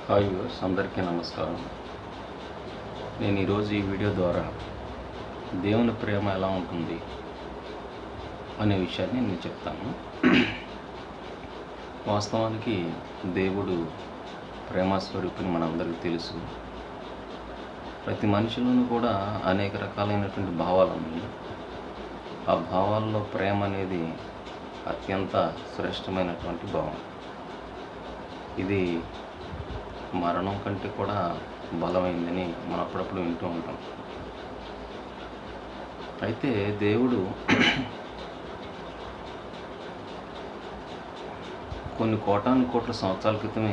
Hi viewers, అందరికీ నమస్కారం. నేను ఈరోజు ఈ వీడియో ద్వారా దేవుని ప్రేమ ఎలా ఉంటుంది అనే విషయాన్ని నేను చెప్తాను. వాస్తవానికి దేవుడు ప్రేమస్వరూపిని మనందరికీ తెలుసు. ప్రతి మనిషిలోనూ కూడా అనేక రకాలైనటువంటి భావాలు ఉన్నాయి. ఆ భావాల్లో ప్రేమ అనేది అత్యంత శ్రేష్టమైనటువంటి భావం. ఇది మరణం కంటే కూడా బలమైందని మనం అప్పుడప్పుడు వింటూ ఉంటాం. అయితే దేవుడు కొన్ని కోటాను కోట్ల సంవత్సరాల క్రితమే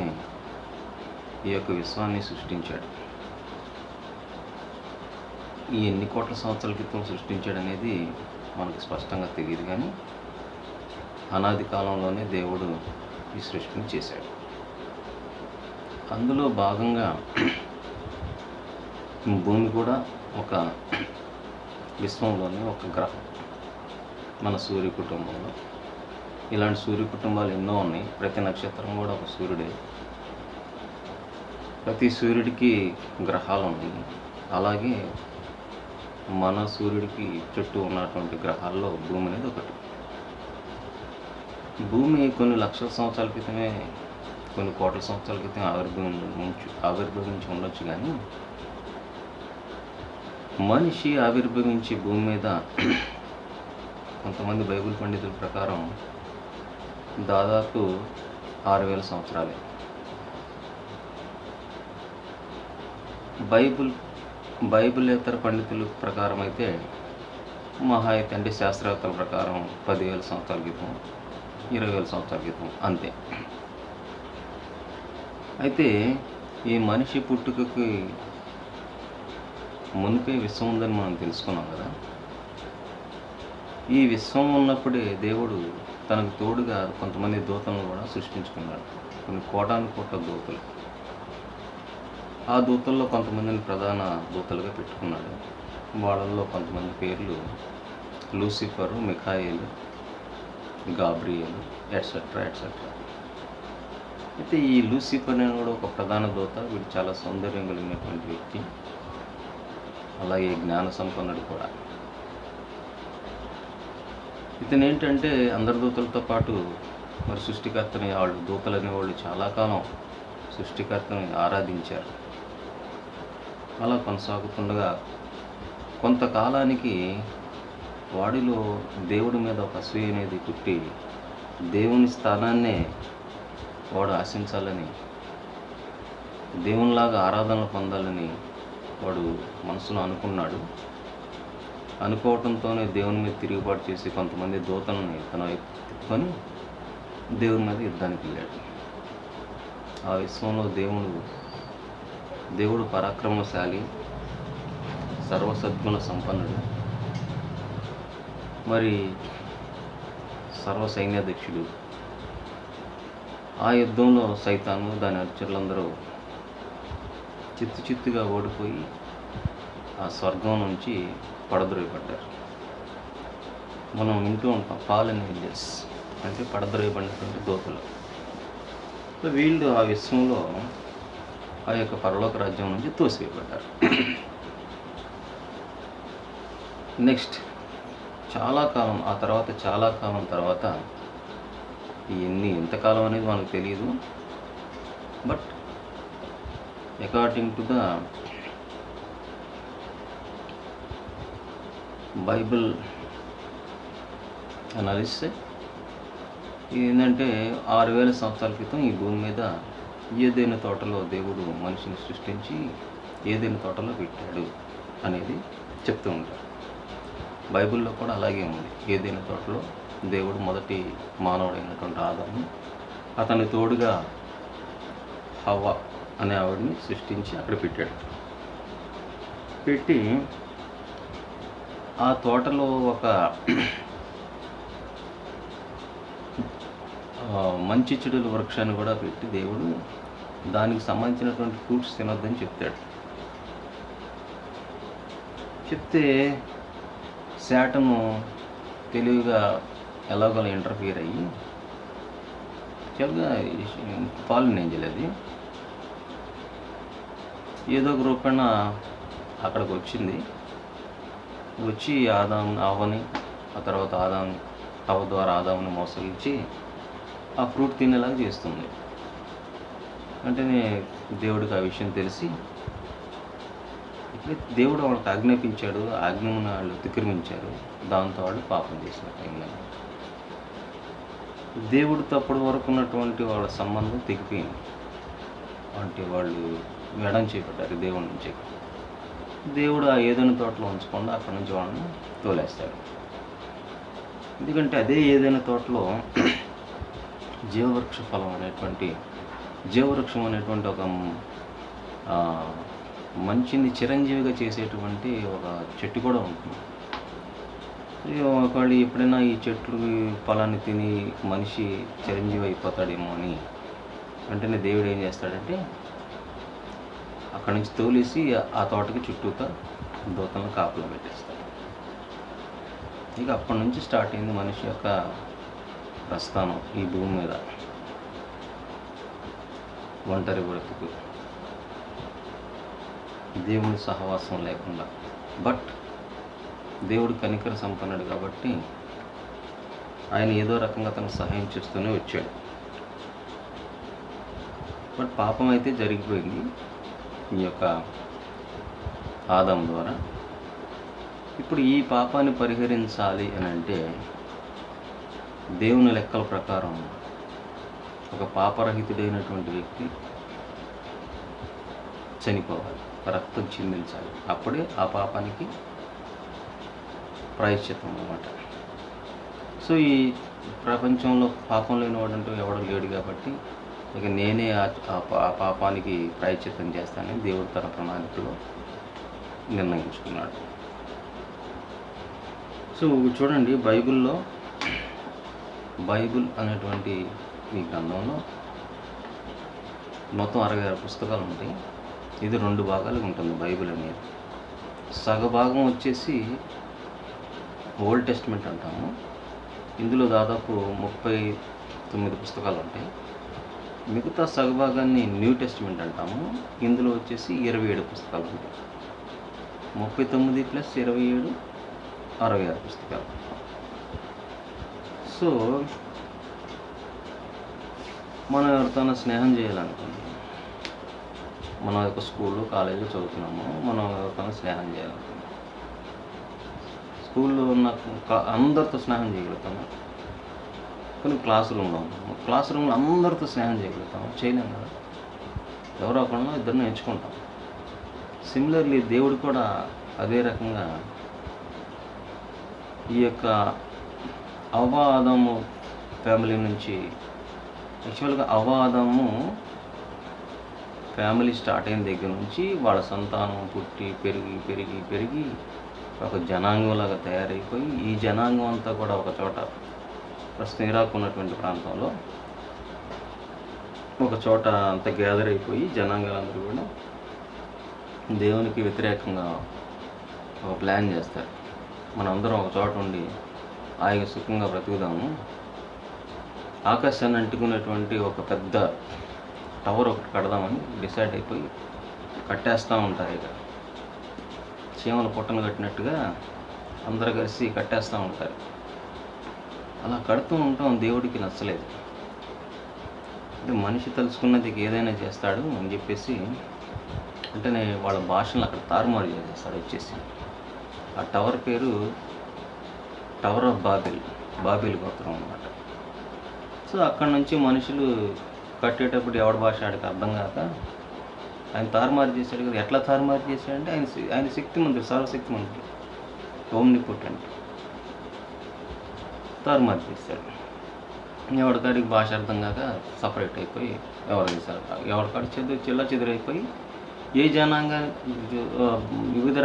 ఈ యొక్క విశ్వాన్ని సృష్టించాడు. ఈ ఎన్ని కోట్ల సంవత్సరాల క్రితం సృష్టించాడు అనేది మనకు స్పష్టంగా తెలియదు, కానీ అనాది కాలంలోనే దేవుడు ఈ సృష్టిని చేశాడు. అందులో భాగంగా భూమి కూడా ఒక విశ్వంలోనే ఒక గ్రహం. మన సూర్య కుటుంబంలో ఇలాంటి సూర్య కుటుంబాలు ఎన్నో ఉన్నాయి. ప్రతి నక్షత్రం కూడా ఒక సూర్యుడే. ప్రతి సూర్యుడికి గ్రహాలు ఉన్నాయి. అలాగే మన సూర్యుడికి చుట్టూ ఉన్నటువంటి గ్రహాల్లో భూమి అనేది ఒకటి. భూమి కొన్ని లక్షల సంవత్సరాల క్రితమే, కొన్ని కోట్ల సంవత్సరాల క్రితం ఆవిర్భవించి ఉండొచ్చు, కానీ మనిషి ఆవిర్భవించి భూమి మీద కొంతమంది బైబిల్ పండితుల ప్రకారం దాదాపు 6000 సంవత్సరాలే. బైబిలేతర పండితుల ప్రకారం అయితే మహా అయితే అంటే శాస్త్రవేత్తల ప్రకారం 10,000 సంవత్సరాల క్రితం, 20,000 సంవత్సరాల క్రితం అంతే. అయితే ఈ మనిషి పుట్టుకకి మునిపే విశ్వం ఉందని మనం తెలుసుకున్నాం కదా. ఈ విశ్వం ఉన్నప్పుడే దేవుడు తనకు తోడుగా కొంతమంది దూతలను కూడా సృష్టించుకున్నాడు. కొన్ని కోటాను కోట్ల దూతలు. ఆ దూతల్లో కొంతమందిని ప్రధాన దూతలుగా పెట్టుకున్నాడు. వాళ్ళల్లో కొంతమంది పేర్లు లూసిఫరు, మిఖాయేలు, గాబ్రియేలు, ఎట్సెట్రా ఎట్సెట్రా. అయితే ఈ లూసిఫర్ అనేది కూడా ఒక ప్రధాన దూత. వీడు చాలా సౌందర్యం కలిగినటువంటి వ్యక్తి, అలాగే జ్ఞాన సంపన్నుడు కూడా. ఇతను ఏంటంటే అందరి దూతలతో పాటు మరి సృష్టికర్తని, వాళ్ళు దూతలు అనేవాళ్ళు చాలా కాలం సృష్టికర్తని ఆరాధించారు. అలా కొనసాగుతుండగా కొంతకాలానికి వాడిలో దేవుడి మీద ఒక అసూయ అనేది పుట్టి దేవుని స్థానాన్నే వాడు ఆశించాలని, దేవునిలాగా ఆరాధనలు పొందాలని వాడు మనసులో అనుకున్నాడు. అనుకోవటంతోనే దేవుని మీద తిరుగుబాటు చేసి కొంతమంది దూతలని తన వైపు తిప్పుకొని దేవుని మీద యుద్ధానికి వెళ్ళాడు. ఆ విశ్వంలో దేవుడు పరాక్రమశాలి, సర్వసద్గుణ సంపన్నుడు, మరి సర్వ సైన్యాధ్యక్షుడు. ఆ యుద్ధంలో సైతాను దాని అనుచరులందరూ చిత్తుగా ఓడిపోయి ఆ స్వర్గం నుంచి పడద్రోయబడ్డారు. మనం వింటూ ఉంటాం ఫాలెన్ ఏంజెల్స్ అంటే పడద్రోయబడినటువంటి దూతలు. వీళ్ళు ఆ విశ్వంలో ఆ యొక్క పరలోక రాజ్యం నుంచి తోసివేయబడ్డారు. నెక్స్ట్ చాలా కాలం తర్వాత ఎంతకాలం అనేది మనకు తెలియదు. But according to the Bible analysis ఇది ఏంటంటే 6000 సంవత్సరాల క్రితం ఈ భూమి మీద ఏదైనా తోటలో దేవుడు మనిషిని సృష్టించి ఏదైనా తోటలో పెట్టాడు అనేది చెప్తూ ఉంటారు. బైబిల్లో కూడా అలాగే ఉంది. ఏదైనా తోటలో దేవుడు మొదటి మానవుడైనటువంటి ఆదాము, అతని తోడుగా హవ్వ అనే ఆవిడని సృష్టించి అక్కడ పెట్టాడు. పెట్టి ఆ తోటలో ఒక మంచి చెడుల వృక్షాన్ని కూడా పెట్టి దేవుడు దానికి సంబంధించినటువంటి ఫ్రూట్స్ తినొద్దని చెప్తే శాటను తెలివిగా ఎలాగోలా ఇంటర్ఫియర్ అయ్యి చాలా ఫాలెన్ ఏంజెల్ అది ఏదో ఒక రూపేణ అక్కడికి వచ్చింది. వచ్చి అవ్వని, ఆ తర్వాత అవ్వ ద్వారా ఆదాముని మోసగించి ఆ ఫ్రూట్ తినేలాగా చేస్తుంది. వెంటనే దేవుడికి ఆ విషయం తెలిసి, దేవుడు వాళ్ళకి ఆజ్ఞాపించాడు, ఆజ్ఞను వాళ్ళు అతిక్రమించారు. దాంతో వాళ్ళు పాపం చేసినట్టు. దేవుడితో అప్పటి వరకు ఉన్నటువంటి వాళ్ళ సంబంధం తెగిపోయింది. అంటే వాళ్ళు ఎడం చేపట్టారు దేవుడి నుంచి. దేవుడు ఆ ఏదైనా తోటలో ఉంచకుండా అక్కడి నుంచి వాళ్ళని తోలేస్తాడు. ఎందుకంటే అదే ఏదైనా తోటలో జీవవృక్షం అనేటువంటి ఒక మంచిని చిరంజీవిగా చేసేటువంటి ఒక చెట్టు కూడా ఉంటుంది. ఒకవేళ ఎప్పుడైనా ఈ చెట్లు ఫలాన్ని తిని మనిషి చిరంజీవి అయిపోతాడేమో అని వెంటనే దేవుడు ఏం చేస్తాడంటే అక్కడి నుంచి తోలేసి ఆ తోటకి చుట్టూతా దూతలను కాపలా పెట్టేస్తాడు. ఇక అప్పటి నుంచి స్టార్ట్ అయింది మనిషి యొక్క ప్రస్థానం ఈ భూమి మీద. ఒంటరి బ్రతుకు, దేవుని సహవాసం లేకుండా. బట్ దేవుడు కనికర సంపన్నుడు కాబట్టి ఆయన ఏదో రకంగా తనకు సహాయం చేస్తూనే వచ్చాడు. బట్ పాపం అయితే జరిగిపోయింది ఈ యొక్క ఆదాము ద్వారా. ఇప్పుడు ఈ పాపాన్ని పరిహరించాలి అని అంటే దేవుని లెక్కల ప్రకారం ఒక పాపరహితుడైనటువంటి వ్యక్తి చనిపోవాలి, రక్తం చిందించాలి. అప్పుడే ఆ పాపానికి ప్రాయశ్చిత్తం అన్నమాట. సో ఈ ప్రపంచంలో పాపం లేనివాడు అంటూ ఎవడు లేడు కాబట్టి ఇక నేనే ఆ పాపానికి ప్రాయశ్చిత్తం చేస్తానని దేవుడు తన ప్రణాళికలో నిర్ణయించుకున్నాడు. సో చూడండి, బైబిల్ అనేటువంటి ఈ గ్రంథంలో మొత్తం 66 పుస్తకాలు ఉంటాయి. ఇది 2 భాగాలుగా ఉంటుంది బైబిల్ అనేది. సగభాగం వచ్చేసి ఓల్డ్ టెస్ట్మెంట్ అంటాము. ఇందులో దాదాపు 39 పుస్తకాలు ఉంటాయి. మిగతా సగభాగాన్ని న్యూ టెస్ట్మెంట్ అంటాము. ఇందులో వచ్చేసి 27 పుస్తకాలు ఉంటాయి. 39 + 27 66 పుస్తకాలు. సో మనం ఎవరితోనో స్నేహం చేయాలనుకోండి, మనం ఒక స్కూల్లో కాలేజీలో చదువుతున్నాము, మనం ఎవరితోనో స్నేహం చేయాలనుకోండి, స్కూల్లో ఉన్న అందరితో స్నేహం చేయగలుగుతాము. కొన్ని క్లాస్ రూమ్లో అందరితో స్నేహం చేయగలుగుతాము, చేయలేము కదా. ఎవరో ఒకరిలో ఇద్దరిని ఎంచుకుంటాం. సిమిలర్లీ దేవుడు కూడా అదే రకంగా ఈ యొక్క అవ్వ ఆదాము ఫ్యామిలీ నుంచి, యాక్చువల్గా అవ్వ ఆదాము ఫ్యామిలీ స్టార్ట్ అయిన దగ్గర నుంచి వాళ్ళ సంతానం పుట్టి పెరిగి ఒక జనాంగంలాగా తయారైపోయి, ఈ జనాంగం అంతా కూడా ఒక చోట ప్రస్తుతం ఇరాక్ ఉన్నటువంటి ప్రాంతంలో ఒక చోట అంతా గ్యాదర్ అయిపోయి జనాంగాలందరూ కూడా దేవునికి వ్యతిరేకంగా ఒక ప్లాన్ చేస్తారు. మనందరం ఒక చోట ఉండి హాయిగా సుఖంగా బ్రతుకుదాము, ఆకాశాన్ని అంటుకున్నటువంటి ఒక పెద్ద టవర్ ఒకటి కడదామని డిసైడ్ అయిపోయి కట్టేస్తూ ఉంటారు. ఇక చీమలు పొట్టను కట్టినట్టుగా అందరూ కలిసి కట్టేస్తూ ఉంటారు. అలా కడుతూ ఉంటాం. దేవుడికి నచ్చలేదు. అంటే మనిషి తలుచుకున్నది ఏదైనా చేస్తాడు అని చెప్పేసి వెంటనే వాళ్ళ భాషను అక్కడ తారుమారు చేసేస్తాడు వచ్చేసి. ఆ టవర్ పేరు టవర్ ఆఫ్ బాబిల్ గోత్రం అన్నమాట. సో అక్కడి నుంచి మనుషులు కట్టేటప్పుడు ఎవడి భాష ఆడికి అర్థం కాక ఆయన తారుమారు చేశాడు కదా. ఎట్లా తారుమారు చేశాడంటే ఆయన శక్తిమంతుడు, సర్వశక్తిమంతుడు, ఓమ్నిపోటెంట్. తారుమారు చేశాడు. ఎవరికాడికి భాష అర్థం కాక సపరేట్ అయిపోయి ఎవరికాడి చెల్ల చెదురైపోయి ఏ జనాంగానికి వివిధ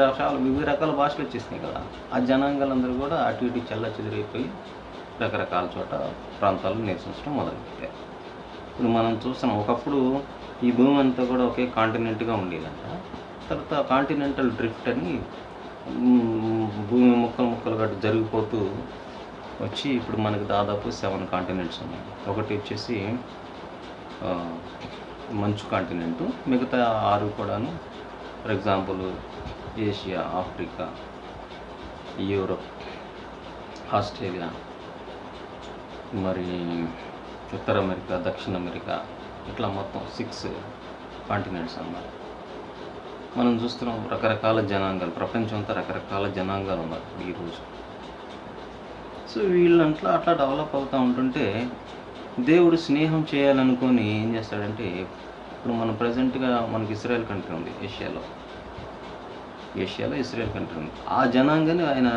రకాల భాషలు వచ్చేసినాయి కదా. ఆ జనాంగాలందరూ కూడా అటు ఇటు చెల్ల చెదురైపోయి రకరకాల చోట ప్రాంతాల్లో నివసించడం మొదలుపెట్టారు. ఇప్పుడు మనం చూస్తున్నాం, ఒకప్పుడు ఈ భూమి అంతా కూడా ఒకే కాంటినెంట్గా ఉండేదంట. తర్వాత కాంటినెంటల్ డ్రిఫ్ట్ అని భూమి ముక్కలు గట్టు జరిగిపోతూ వచ్చి ఇప్పుడు మనకు దాదాపు 7 కాంటినెంట్స్ ఉన్నాయి. ఒకటి వచ్చేసి మంచు కాంటినెంటు, మిగతా 6 కూడాను for example Asia, Africa, Europe, Australia, మరి ఉత్తర అమెరికా, దక్షిణ అమెరికా, ఇట్లా మొత్తం 6 కాంటినెంట్స్ అన్నమాట. మనం చూస్తున్నాం రకరకాల జనాంగాలు, ప్రపంచం అంతా రకరకాల జనాంగాలు ఉన్నారు ఈరోజు. సో వీళ్ళంట్లో అట్లా డెవలప్ అవుతూ ఉంటుంటే దేవుడు స్నేహం చేయాలనుకొని ఏం చేస్తాడంటే, ఇప్పుడు మనం ప్రజెంట్గా మనకి ఇస్రాయెల్ కంట్రీ ఉంది, ఏషియాలో ఇస్రాయెల్ కంట్రీ ఉంది. ఆ జనాంగాన్ని ఆయన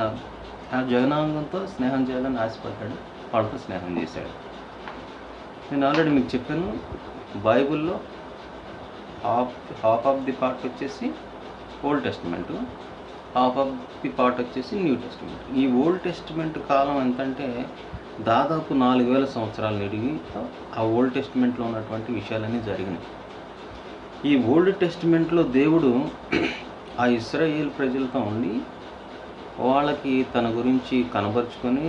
ఆ జనాంగంతో స్నేహం చేయాలని ఆశపడ్డాడు, వాళ్ళతో స్నేహం చేశాడు. నేను ఆల్రెడీ మీకు చెప్పాను, బైబిల్లో హాఫ్ ఆఫ్ ది పార్ట్ వచ్చేసి old testament, half of the part వచ్చేసి న్యూ టెస్టిమెంట్. ఈ ఓల్డ్ టెస్టిమెంట్ కాలం ఎంతంటే దాదాపు 4000 సంవత్సరాల నిడిగి ఆ ఓల్డ్ టెస్టిమెంట్లో ఉన్నటువంటి విషయాలన్నీ జరిగినాయి. ఈ ఓల్డ్ టెస్టిమెంట్లో దేవుడు ఆ ఇశ్రాయేల్ ప్రజలతో ఉండి వాళ్ళకి తన గురించి కనబరుచుకొని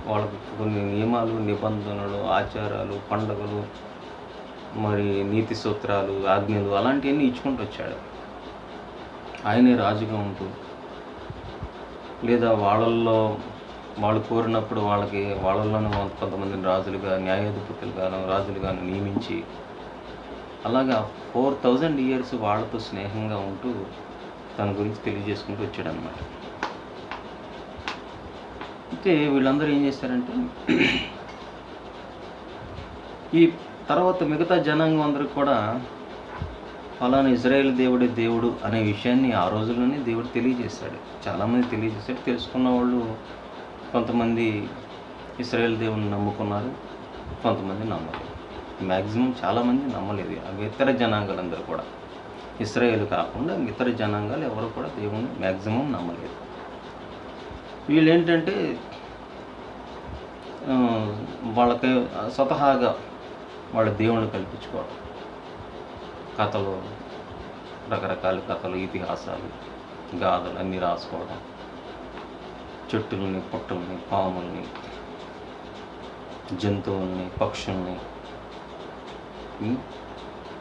వాళ్ళకి కొన్ని నియమాలు, నిబంధనలు, ఆచారాలు, పండుగలు, మరి నీతి సూత్రాలు, ఆజ్ఞలు అలాంటివన్నీ ఇచ్చుకుంటూ వచ్చాడు. ఆయనే రాజుగా ఉంటూ, లేదా వాళ్ళు కోరినప్పుడు వాళ్ళల్లోనే కొంతమందిని రాజులుగాను నియమించి, అలాగా 4000 years వాళ్ళతో స్నేహంగా ఉంటూ తన గురించి తెలియజేసుకుంటూ వచ్చాడనమాట. అయితే వీళ్ళందరూ ఏం చేశారంటే, ఈ తర్వాత మిగతా జనాంగం అందరికి కూడా ఫలానా ఇజ్రాయేల్ దేవుడే దేవుడు అనే విషయాన్ని ఆ రోజుల్లోనే దేవుడు తెలియజేశాడు. చాలామంది తెలియజేశాడు. తెలుసుకున్న వాళ్ళు కొంతమంది ఇశ్రాయేల్ దేవుడిని నమ్ముకున్నారు, కొంతమంది నమ్మలేదు. మ్యాక్సిమం చాలామంది నమ్మలేదు. అవి ఇతర జనాంగాలందరూ కూడా, ఇశ్రాయేల్ కాకుండా ఇతర జనాంగాలు ఎవరు కూడా దేవుణ్ణి మ్యాక్సిమం నమ్మలేదు. వీళ్ళు ఏంటంటే వాళ్ళకి స్వతహాగా వాళ్ళ దేవుణ్ణి కల్పించుకోవడం, కథలు, రకరకాల కథలు, ఇతిహాసాలు, గాథలు అన్నీ రాసుకోవడం, చెట్టుల్ని, పుట్టల్ని, పాముల్ని, జంతువుల్ని, పక్షుల్ని,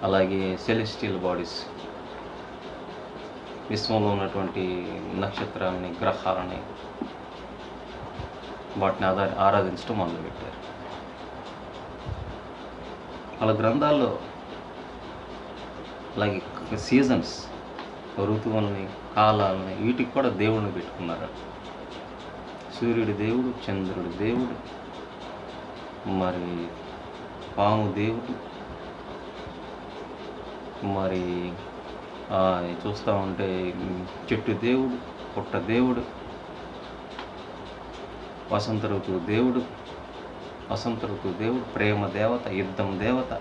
అలాగే సెలెస్టియల్ బాడీస్, విశ్వంలో ఉన్నటువంటి నక్షత్రాలని, గ్రహాలని, వాటిని ఆరాధించడం మొదలుపెట్టారు. వాళ్ళ గ్రంథాల్లో అలాగే సీజన్స్, ఋతువుల్ని, కాలాలని, వీటికి కూడా దేవుడిని పెట్టుకున్నారు. సూర్యుడి దేవుడు, చంద్రుడి దేవుడు, మరి పాము దేవుడు, మరి చూస్తూ ఉంటే చెట్టు దేవుడు, పుట్ట దేవుడు, వసంత ఋతువు దేవుడు, ప్రేమ దేవత, యుద్ధం దేవత,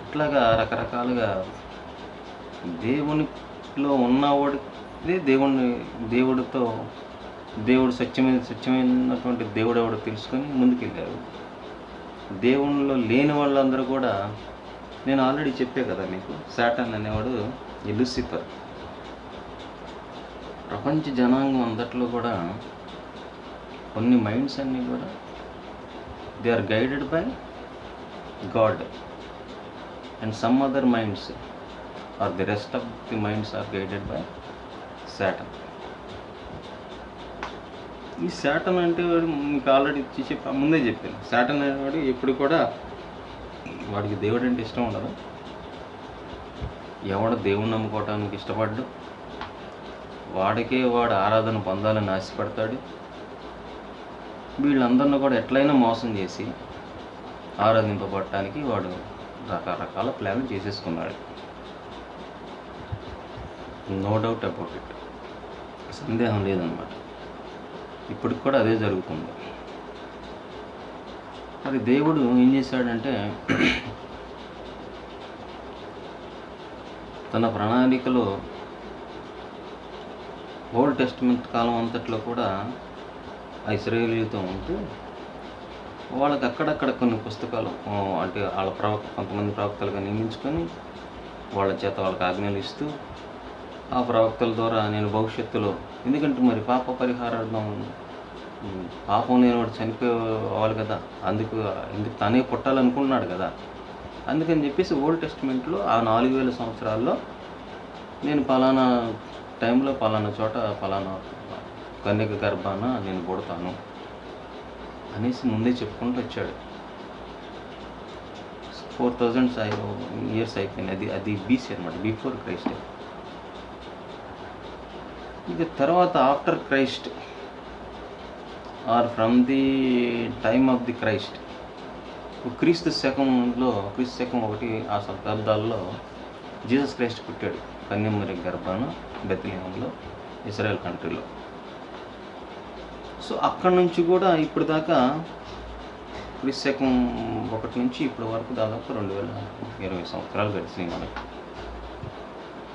ఇట్లాగా రకరకాలుగా దేవునిలో ఉన్నవాడిదే దేవుడు సత్యమైనటువంటి దేవుడు ఎవడో తెలుసుకొని ముందుకెళ్ళారు. దేవునిలో లేని వాళ్ళందరూ కూడా, నేను ఆల్రెడీ చెప్పే కదా మీకు, సాటాన్ అనేవాడు లూసిఫర్. ప్రపంచ జనాంగం అందట్లో కూడా కొన్ని మైండ్స్ అన్నీ కూడా they are guided by God, and some other minds are the rest of the minds are guided by Satan. ఈ సాటన్ అంటే వాడు మీకు ఆల్రెడీ ముందే చెప్పాను, సాటన్ అనేవాడు ఎప్పుడు కూడా వాడికి దేవుడు అంటే ఇష్టం ఉండదు. ఎవడు దేవుణ్ణి నమ్ముకోవటానికి ఇష్టపడ్డు వాడికే వాడు ఆరాధన పొందాలని ఆశపడతాడు. వీళ్ళందరినీ కూడా ఎట్లయినా మోసం చేసి ఆరాధింపబడటానికి వాడు రకరకాల ప్లాన్లు చేసేసుకున్నాడు. నో డౌట్ అబౌట్ ఇట్, సందేహం లేదన్నమాట. ఇప్పటికి కూడా అదే జరుగుతుంది. మరి దేవుడు ఏం చేశాడంటే, తన ప్రణాళికలో ఓల్డ్ టెస్టిమెంట్ కాలం అంతట్లో కూడా ఆ ఇశ్రాయేలీయులతో ఉంటూ వాళ్ళకి అక్కడక్కడ కొన్ని పుస్తకాలు, అంటే వాళ్ళ కొంతమంది ప్రవక్తలుగా నియమించుకొని వాళ్ళ చేత వాళ్ళకి ఆజ్ఞలు ఇస్తూ, ఆ ప్రవక్తల ద్వారా నేను భవిష్యత్తులో, ఎందుకంటే మరి పాప పరిహారార్థం పాపం లేనివాడు చనిపోవాలి కదా, ఎందుకు తనే పుట్టాలనుకున్నాడు కదా. అందుకని చెప్పేసి ఓల్డ్ టెస్టిమెంట్లో ఆ 4000 సంవత్సరాల్లో నేను పలానా టైంలో పలానా చోట పలానా కన్యక గర్భాన నేను పుడతాను అనేసి ముందే చెప్పుకుంటూ వచ్చాడు. 4000 ఇయర్స్ అయిపోయింది. అది బీసీ అనమాట, బిఫోర్ క్రైస్ట్. ఇక తర్వాత after Christ or from the time of the Christ, క్రీస్తు శకం 1 ఆ శతాబ్దాల్లో జీసస్ క్రైస్ట్ పుట్టాడు కన్యమరి గర్భాన బెత్లెహేంలో, ఇజ్రాయెల్ కంట్రీలో. సో అక్కడి నుంచి కూడా ఇప్పుడు దాకా క్రీస్తు శకం 1 నుంచి ఇప్పటి వరకు దాదాపు 2020 సంవత్సరాలు గడిచినాయి మనకి.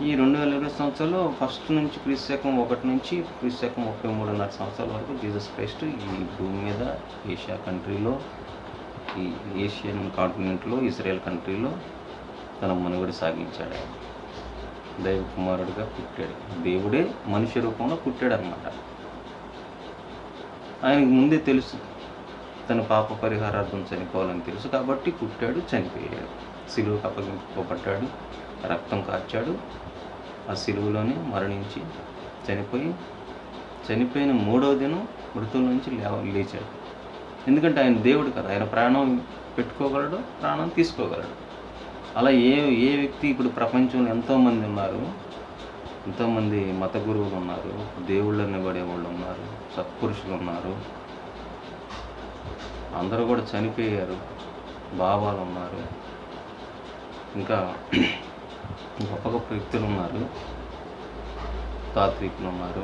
ఈ 2020 సంవత్సరాలు ఫస్ట్ నుంచి క్రీస్తు శకం 1 నుంచి క్రీస్తు శకం 33.5 సంవత్సరాల వరకు జీసస్ క్రైస్ట్ ఈ భూమి మీద ఏషియా కంట్రీలో, ఈ ఏషియన్ కాంటినెంట్లో, ఇజ్రాయెల్ కంట్రీలో తన మనుగడ సాగించాడు. దైవ కుమారుడిగా పుట్టాడు. దేవుడే మనుష్య రూపంలో పుట్టాడు అన్నమాట. ఆయనకు ముందే తెలుసు తన పాప పరిహారార్థం చనిపోవాలని తెలుసు కాబట్టి పుట్టాడు, చనిపోయాడు, సిలువకు అప్పగింపబడ్డాడు, రక్తం కార్చాడు, ఆ సిలువలోనే మరణించి చనిపోయిన 3వ దినం మృతుల నుంచి లేచాడు. ఎందుకంటే ఆయన దేవుడు కదా, ఆయన ప్రాణం పెట్టుకోగలడు, ప్రాణం తీసుకోగలడు. అలా ఏ వ్యక్తి ఇప్పుడు ప్రపంచంలో ఎంతోమంది ఉన్నారు, ఎంతోమంది మత గురువులు ఉన్నారు, దేవుళ్ళని పడేవాళ్ళు ఉన్నారు, సత్పురుషులు ఉన్నారు, అందరూ కూడా చనిపోయారు, బాబాలు ఉన్నారు, ఇంకా గొప్ప గొప్ప వ్యక్తులు ఉన్నారు, తాత్వికులు ఉన్నారు,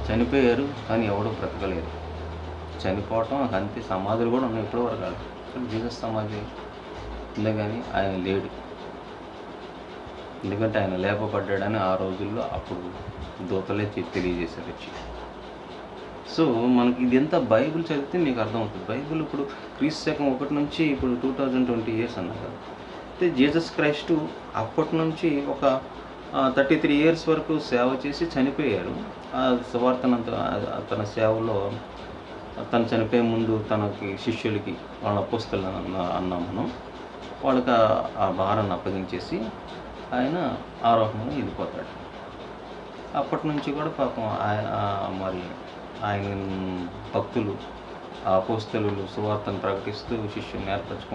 చనిపోయారు కానీ ఎవడూ బ్రతకలేరు. చనిపోవటం అంతే. సమాధులు కూడా ఉన్నాయి ఎప్పటి వరకు కాదు. జీసస్ సమాధి ఉంది కానీ ఆయన లేడు. ఎందుకంటే ఆయన లేపబడ్డాడని ఆ రోజుల్లో అప్పుడు దూతలే తెలియజేశారు వచ్చి. సో మనకి ఇదంతా బైబిల్ చదివితే మీకు అర్థమవుతుంది. బైబిల్ ఇప్పుడు క్రీస్తు శకం 1 నుంచి ఇప్పుడు 2020 ఇయర్స్ అన్నారు కదా. అయితే జీసస్ క్రైస్ట్ అప్పటి నుంచి ఒక 33 ఇయర్స్ వరకు సేవ చేసి చనిపోయారు. ఆ సువార్తనంతా తన సేవలో తను చనిపోయే ముందు తనకి శిష్యులకి, వాళ్ళ అపోస్తలు అన్నాం మనం, వాళ్ళకి ఆ భారాన్ని అప్పగించేసి ఆయన ఆరోహణంగా వెళ్ళిపోతాడు. అప్పటి నుంచి కూడా పాపం మరి ఆయన భక్తులు, ఆ అపోస్తలులు సువార్తను ప్రకటిస్తూ శిష్యుని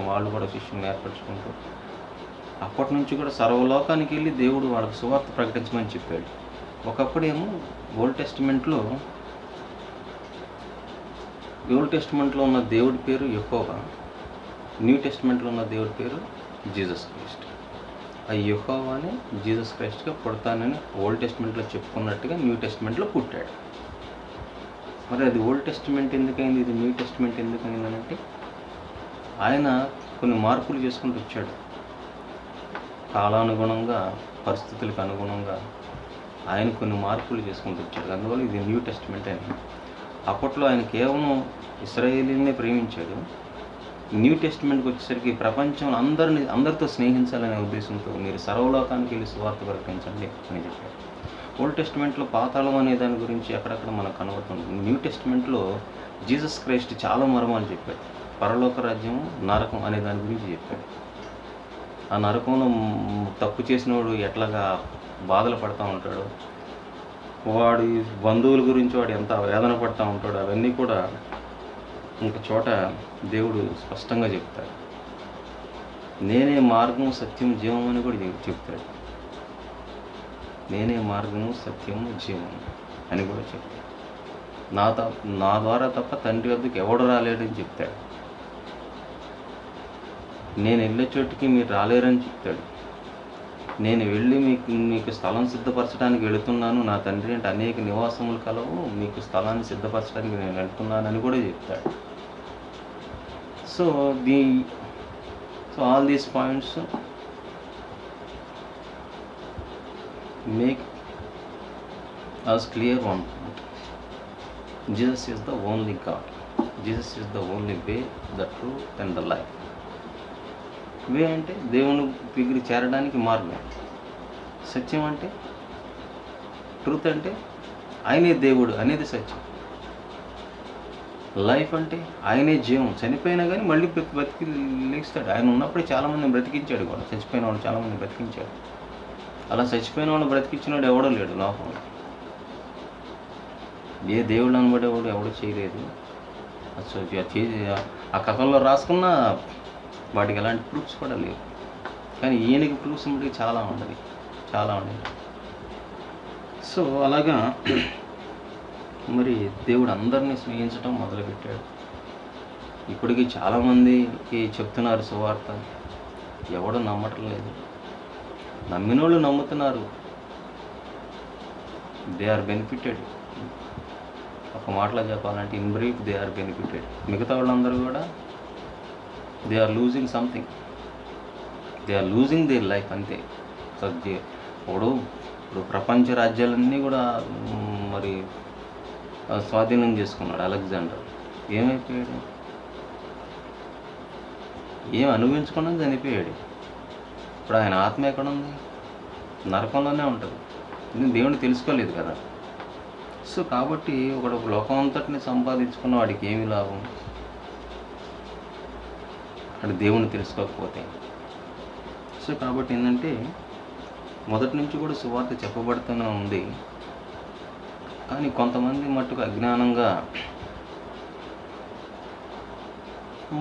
వాళ్ళు కూడా శిష్యుని ఏర్పరచుకుంటూ అప్పటి నుంచి కూడా సర్వలోకానికి వెళ్ళి దేవుడు వాళ్ళకి సువార్త ప్రకటించమని చెప్పాడు. ఒకప్పుడేమో ఓల్డ్ టెస్టిమెంట్లో ఉన్న దేవుడి పేరు యెహోవా, న్యూ టెస్టిమెంట్లో ఉన్న దేవుడి పేరు జీసస్ క్రైస్ట్. ఆ యెహోవాని జీసస్ క్రైస్ట్గా పుడతానని ఓల్డ్ టెస్టిమెంట్లో చెప్పుకున్నట్టుగా న్యూ టెస్టిమెంట్లో పుట్టాడు. మరి అది ఓల్డ్ టెస్టిమెంట్ ఎందుకైంది, ఇది న్యూ టెస్టిమెంట్ ఎందుకైందనంటే ఆయన కొన్ని మార్పులు చేసుకుంటూ వచ్చాడు. కాలానుగుణంగా, పరిస్థితులకు అనుగుణంగా ఆయన కొన్ని మార్పులు చేసుకుంటూ వచ్చాడు. అందువల్ల ఇది న్యూ టెస్టిమెంట్ అయింది. అప్పట్లో ఆయన కేవలం ఇశ్రాయేలీనే ప్రేమించాడు. న్యూ టెస్టిమెంట్కి వచ్చేసరికి ప్రపంచంలో అందరితో స్నేహించాలనే ఉద్దేశంతో మీరు సర్వలోకానికి వెళ్ళి సువార్త ప్రకటించండి అని చెప్పాడు. ఓల్డ్ టెస్టిమెంట్లో పాతాళం అనే దాని గురించి ఎక్కడెక్కడ మనకు కనబడుతుంది. న్యూ టెస్టిమెంట్లో జీసస్ క్రైస్ట్ చాలా మర్మాలు చెప్పాడు. పరలోక రాజ్యం, నరకం అనే దాని గురించి చెప్పాడు. ఆ నరకంలో తప్పు చేసినవాడు ఎట్లాగా బాధలు పడుతూ ఉంటాడు, వాడి బంధువుల గురించి వాడు ఎంత వేదన పడుతూ ఉంటాడు, అవన్నీ కూడా ఇంక చోట దేవుడు స్పష్టంగా చెప్తాడు. నేనే మార్గము, సత్యము, జీవం అని కూడా చెప్తాడు. నేనే మార్గము, సత్యము, జీవము అని కూడా చెప్తాడు. నా ద్వారా తప్ప తండ్రి వద్దకు ఎవడు రాలేడని చెప్తాడు. నేను వెళ్ళే చోటుకి మీరు రాలేరని చెప్తాడు. నేను వెళ్ళి మీకు స్థలం సిద్ధపరచడానికి వెళుతున్నాను, నా తండ్రి అంటే అనేక నివాసములు కలవు, మీకు స్థలాన్ని సిద్ధపరచడానికి నేను వెళ్తున్నానని కూడా చెప్తాడు. So all these points make us clear one point. Jesus is the only God. Jesus is the only way, the truth and the life. వే అంటే దేవుని దగ్గరికి చేరడానికి మార్గం. సత్యం అంటే, ట్రూత్ అంటే ఆయనే దేవుడు అనేది సత్యం. లైఫ్ అంటే ఆయనే జీవం. చనిపోయినా కానీ మళ్ళీ బతికి లేస్తాడు. ఆయన ఉన్నప్పుడే చాలామందిని బ్రతికించాడు కూడా. చచ్చిపోయిన వాళ్ళు చాలామంది బ్రతికించాడు. అలా చచ్చిపోయిన వాళ్ళు బ్రతికించినాడు ఎవడో లేడు లోకంలో. ఏ దేవుడు అనబడేవాడు ఎవడో చేయలేదు. అసలు ఆ కథల్లో రాసుకున్న వాటికి ఎలాంటి ప్రూఫ్స్ కూడా లేవు. కానీ ఈయనకి ప్రూఫ్స్ మటుకు చాలా ఉండదు, చాలా ఉండేది. సో అలాగా మరి దేవుడు అందరినీ స్నేహించడం మొదలుపెట్టాడు. ఇప్పటికీ చాలామందికి చెప్తున్నారు సువార్త, ఎవడో నమ్మటం లేదు. నమ్మిన వాళ్ళు నమ్ముతున్నారు, దే ఆర్ బెనిఫిటెడ్. ఒక మాటలో చెప్పాలంటే in brief they are benefited. మిగతా వాళ్ళందరూ కూడా they are losing something, they are losing their life అంతే. ఇప్పుడు ప్రపంచ రాజ్యాలన్నీ కూడా మరి స్వాధీనం చేసుకున్నాడు అలెగ్జాండర్. ఏమైపోయాడు? ఏం అనుభవించకుండా చనిపోయాడు. ఇప్పుడు ఆయన ఆత్మ ఎక్కడుంది? నరకంలోనే ఉంటుంది. ఇది దేవుని తెలుసుకోలేదు కదా. సో కాబట్టి ఒకడు లోకం అంతటిని సంపాదించుకున్న వాడికి ఏమి లాభం? అక్కడ దేవుణ్ణి తెలుసుకోకపోతే. సో కాబట్టి ఏంటంటే మొదటి నుంచి కూడా సువార్త చెప్పబడుతూనే ఉంది. కానీ కొంతమంది మట్టుకు అజ్ఞానంగా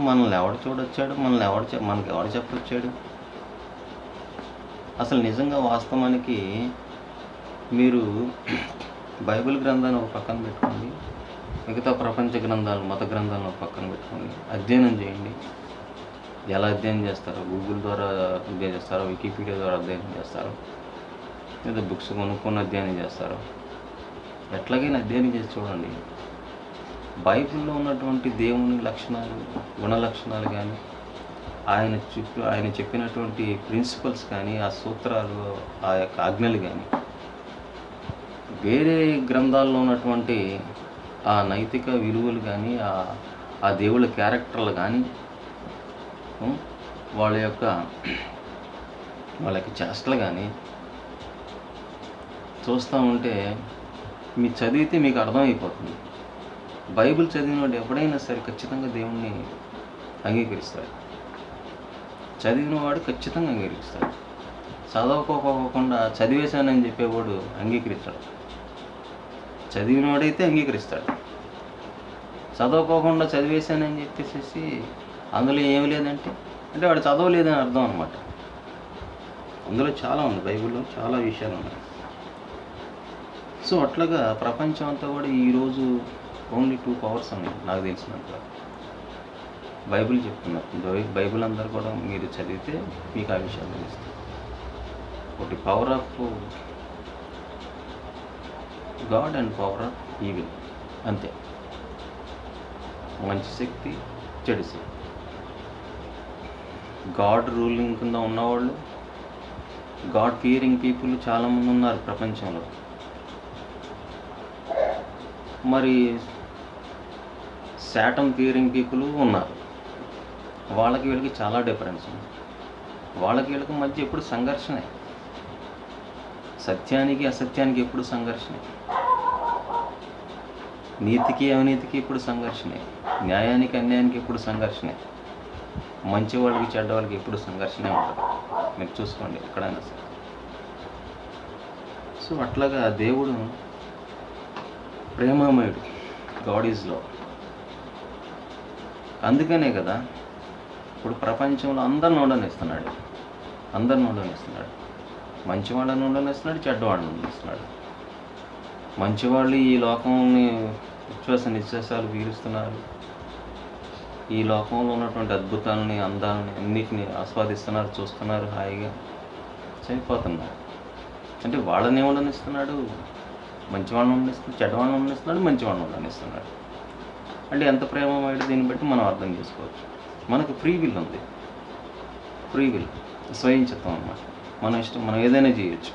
మనల్ని ఎవడు చూడొచ్చాడు, మనకి ఎవడు చెప్పొచ్చాడు? అసలు నిజంగా వాస్తవానికి మీరు బైబిల్ గ్రంథాన్ని ఒక పక్కన పెట్టుకోండి, మిగతా ప్రపంచ గ్రంథాలు, మత గ్రంథాలను ఒక పక్కన పెట్టుకోండి, అధ్యయనం చేయండి. ఎలా అధ్యయనం చేస్తారో, గూగుల్ ద్వారా అధ్యయనం చేస్తారో, వికీపీడియా ద్వారా అధ్యయనం చేస్తారో, లేదా బుక్స్ కొనుక్కొని అధ్యయనం చేస్తారో, ఎట్లాగైనా అధ్యయనం చేసి చూడండి. బైబిల్లో ఉన్నటువంటి దేవుని లక్షణాలు, గుణ లక్షణాలు కానీ, ఆయన చెప్పినటువంటి ప్రిన్సిపల్స్ కానీ, ఆ సూత్రాలు, ఆ యొక్క ఆజ్ఞలు కానీ, వేరే గ్రంథాల్లో ఉన్నటువంటి ఆ నైతిక విలువలు కానీ, ఆ దేవుళ్ళ క్యారెక్టర్లు కానీ, వాళ్ళ యొక్క చేష్టలు కానీ చూస్తూ ఉంటే మీరు చదివితే మీకు అర్థమైపోతుంది. బైబిల్ చదివినవాడు ఎప్పుడైనా సరే ఖచ్చితంగా దేవుణ్ణి అంగీకరిస్తాడు. చదివినవాడు ఖచ్చితంగా అంగీకరిస్తాడు. చదవకోకుండా చదివేశానని చెప్పేవాడు అంగీకరించాడు. చదివినవాడైతే అంగీకరిస్తాడు. చదవకోకుండా చదివేశానని చెప్పేసి అందులో ఏమి లేదంటే వాడు చదవలేదని అర్థం అనమాట. అందులో చాలా ఉంది, బైబిల్లో చాలా విషయాలు ఉన్నాయి. సో అట్లాగా ప్రపంచం అంతా కూడా ఈరోజు ఓన్లీ 2 పవర్స్ ఉన్నాయి నాకు తెలిసినంత. బైబిల్ చెప్తున్నారు. బైబిల్ అందరూ కూడా మీరు చదివితే మీకు ఆ విషయాలు తెలుస్తాయి. ఒకటి power of God and power of evil, అంతే. మంచి శక్తి, చెడు శక్తి. గాడ్ రూలింగ్ కింద ఉన్నవాళ్ళు, గాడ్ ఫియరింగ్ పీపుల్ చాలామంది ఉన్నారు ప్రపంచంలో. మరి శాటన్ ఫియరింగ్ పీపుల్ ఉన్నారు. వాళ్ళకి వీళ్ళకి చాలా డిఫరెన్స్ ఉంది. వాళ్ళకి వీళ్ళకి మధ్య ఎప్పుడు సంఘర్షణే. సత్యానికి అసత్యానికి ఎప్పుడు సంఘర్షణే. నీతికి అవినీతికి ఎప్పుడు సంఘర్షణే. న్యాయానికి అన్యాయానికి ఎప్పుడు సంఘర్షణే. మంచి వాళ్ళకి చెడ్డ వాళ్ళకి ఎప్పుడు సంఘర్షణే ఉంటుంది. మీరు చూసుకోండి ఎక్కడైనా సరే. సో అట్లాగా దేవుడు ప్రేమమయుడు, గాడ్ ఈజ్ లవ్. అందుకనే కదా ఇప్పుడు ప్రపంచంలో అందరిని ఉండనిస్తున్నాడు. మంచివాళ్ళని ఉండనిస్తున్నాడు, చెడ్డవాళ్ళని ఉండనిస్తున్నాడు. మంచివాళ్ళు ఈ లోకంని నిశ్వాసాలు పీలుస్తున్నారు. ఈ లోకంలో ఉన్నటువంటి అద్భుతాలని, అందాలని అన్నిటిని ఆస్వాదిస్తున్నారు, చూస్తున్నారు, హాయిగా చనిపోతున్నారు. అంటే వాళ్ళని ఉండనిస్తున్నాడు, మంచివాళ్ళని ఉండనిస్తున్నాడు, చెడ్డవాళ్ళని ఉండనిస్తున్నాడు, మంచివాళ్ళని ఉండనిస్తున్నాడు. అంటే ఎంత ప్రేమమయ్యాడు దీన్ని బట్టి మనం అర్థం చేసుకోవచ్చు. మనకు ఫ్రీ విల్ ఉంది. ఫ్రీ విల్, స్వయంచిత్వం అన్నమాట. మన ఇష్టం, మనం ఏదైనా చేయొచ్చు.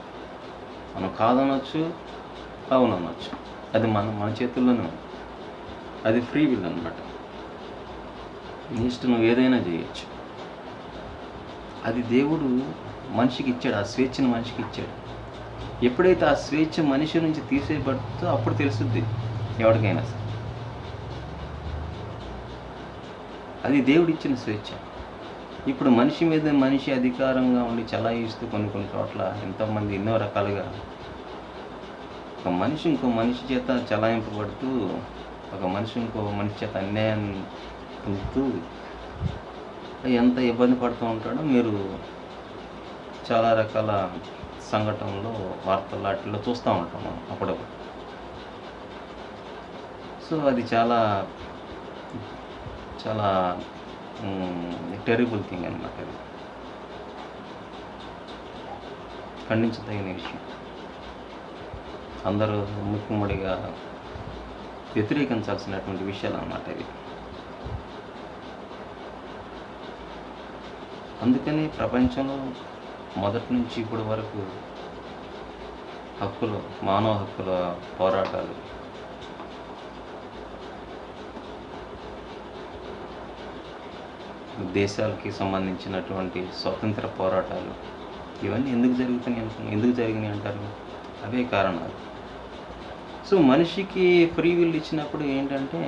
మనం కాదనొచ్చు, అవునొచ్చు. అది మన చేతుల్లోనే ఉంది. అది ఫ్రీ విల్ అన్నమాట. నీ ఇష్టం, నువ్వు ఏదైనా చేయొచ్చు. అది దేవుడు మనిషికి ఇచ్చాడు. ఆ స్వేచ్ఛను మనిషికి ఇచ్చాడు. ఎప్పుడైతే ఆ స్వేచ్ఛ మనిషి నుంచి తీసేయబడుతుందో అప్పుడు తెలుస్తుంది ఎవరికైనా సరే. అది దేవుడిచ్చిన స్వేచ్ఛ. ఇప్పుడు మనిషి మీద మనిషి అధికారంగా ఉండి చలాయిస్తూ కొన్ని కొన్ని చోట్ల ఎంతోమంది ఎన్నో రకాలుగా ఒక మనిషి ఇంకో మనిషి చేత చలాయింపబడుతూ, ఒక మనిషి ఇంకో మనిషి చేత అన్యాయం పొందుతూ ఎంత ఇబ్బంది పడుతూ ఉంటాడో మీరు చాలా రకాల సంఘటనలో వార్తలు వాటిల్లో చూస్తూ ఉంటాం మనం అప్పుడప్పుడు. సో అది చాలా చాలా టెర్రిబుల్ థింగ్ అనమాట. అది ఖండించదగిన విషయం. అందరూ ముక్కుమ్మడిగా వ్యతిరేకించాల్సినటువంటి విషయాలు అన్నమాట ఇవి. అందుకని ప్రపంచంలో మొదటి నుంచి ఇప్పటి వరకు మానవ హక్కుల పోరాటాలు, దేశాలకి సంబంధించినటువంటి స్వాతంత్ర పోరాటాలు ఇవన్నీ ఎందుకు జరిగినాయి అంటారు? అవే కారణాలు. సో మనిషికి ఫ్రీ విల్ ఇచ్చినప్పుడు ఏంటంటే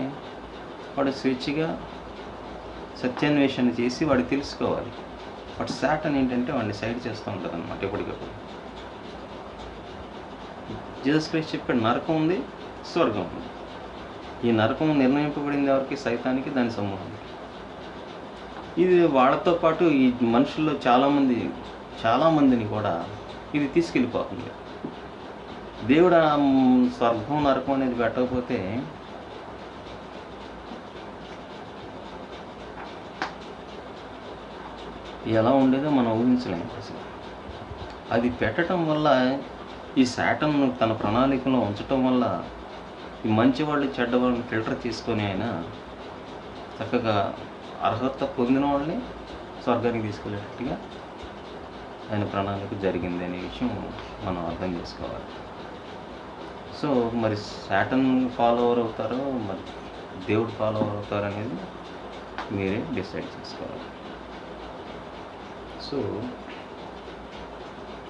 వాడు స్వేచ్ఛగా సత్యాన్వేషణ చేసి వాడు తెలుసుకోవాలి. బట్ సాటన్ ఏంటంటే వాడిని సైడ్ చేస్తూ ఉంటుంది అనమాట ఎప్పటికప్పుడు. జీసస్ క్రైస్ట్ చెప్పాడు, నరకం ఉంది, స్వర్గం ఉంది. ఈ నరకం నిర్ణయింపబడింది ఎవరికి? సైతానికి, దాని సమూహానికి. ఇది వాళ్ళతో పాటు ఈ మనుషుల్లో చాలామందిని కూడా ఇది తీసుకెళ్ళిపోతుంది. దేవుడు స్వర్గం నరకం అనేది పెట్టకపోతే ఎలా ఉండేదో మనం ఊహించలేము అసలు. అది పెట్టడం వల్ల, ఈ శాటన్ తన ప్రణాళికలో ఉంచటం వల్ల ఈ మంచి వాళ్ళు చెడ్డ వాళ్ళని ఫిల్టర్ చేసుకొని ఆయన చక్కగా అర్హత పొందిన వాళ్ళని స్వర్గానికి తీసుకెళ్ళేటట్టుగా ఆయన ప్రణాళిక జరిగింది అనే విషయం మనం అర్థం చేసుకోవాలి. సో మరి శాటన్ ఫాలోవర్ అవుతారో మరి దేవుడు ఫాలోవర్ అవుతారో అనేది మీరే డిసైడ్ చేసుకోవాలి. సో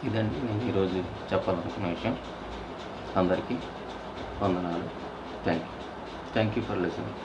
ఇదండి నేను ఈరోజు చెప్పాలనుకున్న విషయం. అందరికీ వందనాలు. Thank you for listening.